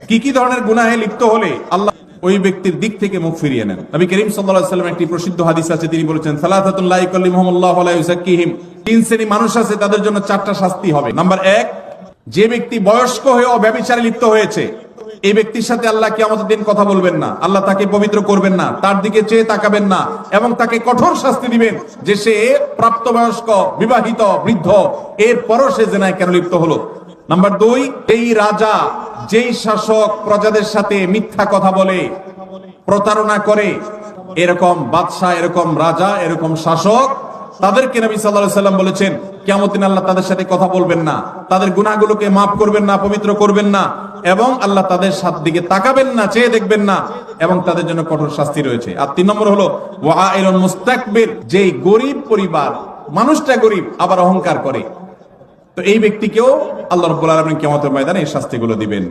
কি কি ধরনের গুনাহে লিপ্ত হলে আল্লাহ ওই ব্যক্তির দিক থেকে মুখ ফিরিয়ে নেন? নবী করিম সাল্লাল্লাহু আলাইহি ওয়াসাল্লাম একটি প্রসিদ্ধ হাদিস আছে, তিনি বলেছেন সালাসাতুল লা ইয়াকাল্লিমুহুমুল্লাহু ওয়া লা ইউযাক্কিহিম। তিন শ্রেণী মানুষ আছে, তাদের জন্য চারটা শাস্তি হবে। নাম্বার 1, যে ব্যক্তি বয়স্ক হয়েও ব্যভিচারে লিপ্ত হয়েছে, এই ব্যক্তির সাথে আল্লাহ কিয়ামতের দিন কথা বলবেন না, আল্লাহ তাকে পবিত্র করবেন না, তার দিকে চেয়ে তাকাবেন না এবং তাকে কঠোর শাস্তি দিবেন যে সে প্রাপ্তবয়স্ক, বিবাহিত, বৃদ্ধ, এরপরও সে জেনায় কেন লিপ্ত হলো। নাম্বার 2, এই রাজা, যেই শাসক প্রজাদের সাথে মিথ্যা কথা বলে, প্রতারণা করে, এরকম বাদশাহ, এরকম রাজা, এরকম শাসক, তাদেরকে নবী সাল্লাল্লাহু আলাইহি ওয়াসাল্লাম বলেছেন কিয়ামতের দিন আল্লাহ তাদের সাথে কথা বলবেন না, তাদের গুনাহগুলোকে মাফ করবেন না, পবিত্র করবেন না, এবং আল্লাহ তাদের সাথে দিকে তাকাবেন না, চেয়ে দেখবেন না, এবং তাদের জন্য কঠোর শাস্তি রয়েছে। আর 3 নম্বর হলো ওয়াইলুন মুস্তাকবির, যেই গরিব পরিবার, মানুষটা গরিব আবার অহংকার করে, তো এই ব্যক্তিকেও আল্লাহ রাব্বুল আলামিন কিয়ামতের ময়দানে এই শাস্তিগুলো দিবেন।